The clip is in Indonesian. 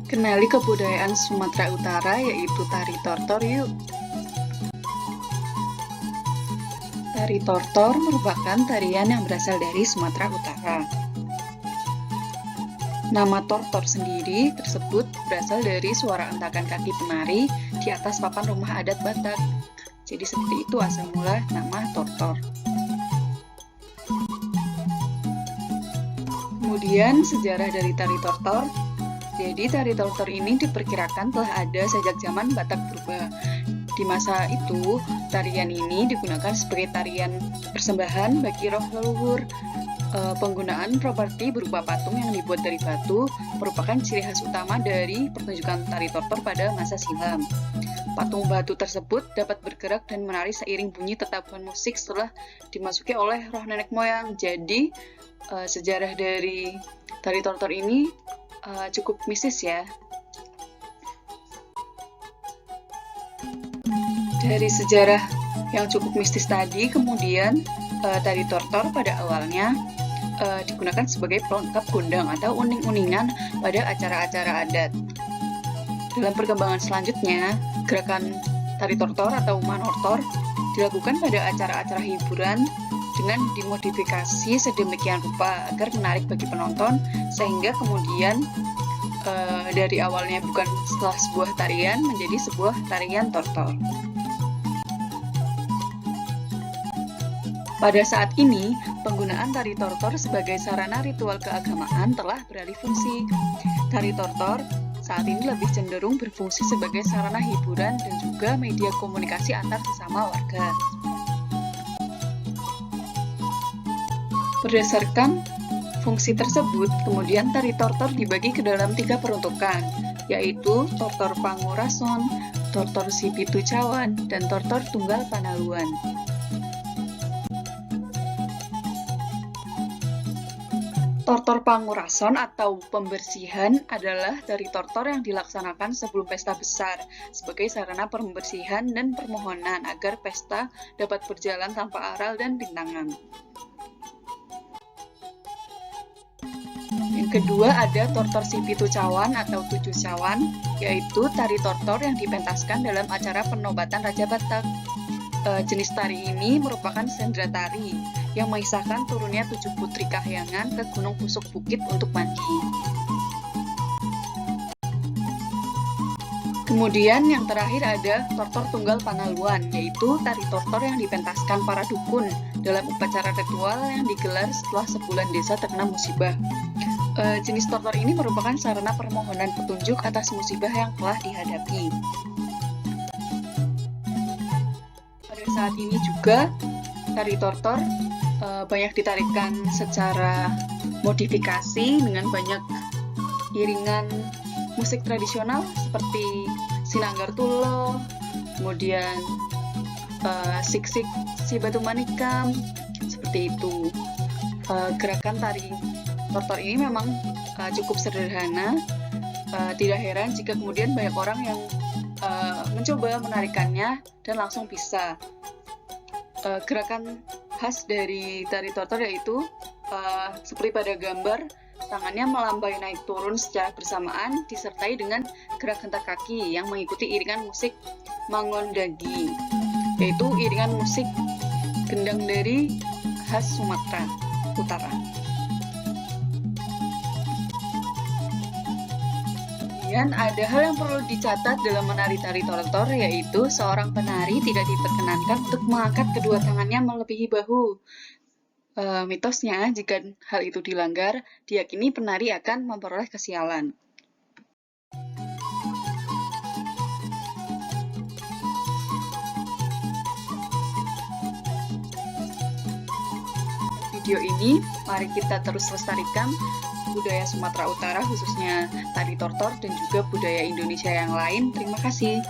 Kenali kebudayaan Sumatera Utara yaitu tari tortor yuk. Tari tortor merupakan tarian yang berasal dari Sumatera Utara. Nama tortor sendiri tersebut berasal dari suara hentakan kaki penari di atas papan rumah adat Batak. Jadi seperti itu asal mula nama tortor. Kemudian sejarah dari tari tortor. Jadi tari tortor ini diperkirakan telah ada sejak zaman Batak Purba. Di masa itu, tarian ini digunakan sebagai tarian persembahan bagi roh leluhur. Penggunaan properti berupa patung yang dibuat dari batu merupakan ciri khas utama dari pertunjukan tari tortor pada masa silam. Patung batu tersebut dapat bergerak dan menari seiring bunyi tetapan musik setelah dimasuki oleh roh nenek moyang. Jadi, sejarah dari tari tortor ini cukup mistis ya. Dari sejarah yang cukup mistis tadi, kemudian tari tortor pada awalnya digunakan sebagai pelengkap gondang atau uning-uningan pada acara-acara adat. Dalam perkembangan selanjutnya, gerakan tari tortor atau manortor dilakukan pada acara-acara hiburan dengan dimodifikasi sedemikian rupa agar menarik bagi penonton, sehingga kemudian dari awalnya bukan setelah sebuah tarian menjadi sebuah tarian tortor. Pada saat ini, penggunaan tari tortor sebagai sarana ritual keagamaan telah beralih fungsi. Tari tortor saat ini lebih cenderung berfungsi sebagai sarana hiburan dan juga media komunikasi antar sesama warga. Berdasarkan fungsi tersebut, kemudian tari tortor dibagi ke dalam 3 peruntukan, yaitu tortor Pangurason, tortor Sipitu Cawan, dan tortor Tunggal Panaluan. Tortor Pangurason atau pembersihan adalah tari tortor yang dilaksanakan sebelum pesta besar sebagai sarana pembersihan dan permohonan agar pesta dapat berjalan tanpa aral dan rintangan. Yang kedua ada tortor Sipitu Cawan atau Tujuh Cawan, yaitu tari tortor yang dipentaskan dalam acara penobatan Raja Batak. Jenis tari ini merupakan sendra tari yang mengisahkan turunnya 7 putri kahyangan ke Gunung Pusuk Bukit untuk mandi. Kemudian yang terakhir ada tortor Tunggal Panaluan, yaitu tari tortor yang dipentaskan para dukun dalam upacara ritual yang digelar setelah sebulan desa terkena musibah. Jenis tortor ini merupakan sarana permohonan petunjuk atas musibah yang telah dihadapi. Pada saat ini juga tari tortor banyak ditarikan secara modifikasi dengan banyak iringan musik tradisional seperti Sinanggar Tulo, kemudian Sik-sik si Batu Manikam, seperti itu. Gerakan tari tortor ini memang cukup sederhana, tidak heran jika kemudian banyak orang yang mencoba menarikannya dan langsung bisa. Gerakan khas dari tari tortor yaitu seperti pada gambar, tangannya melambai naik turun secara bersamaan disertai dengan gerak hentak kaki yang mengikuti iringan musik Mangondagi, yaitu iringan musik gendang dari khas Sumatera Utara. Kemudian ada hal yang perlu dicatat dalam menari tari tortor, yaitu seorang penari tidak diperkenankan untuk mengangkat kedua tangannya melebihi bahu. Mitosnya, jika hal itu dilanggar, diyakini penari akan memperoleh kesialan. Video ini, mari kita terus lestarikan budaya Sumatera Utara, khususnya tari tortor dan juga budaya Indonesia yang lain. Terima kasih.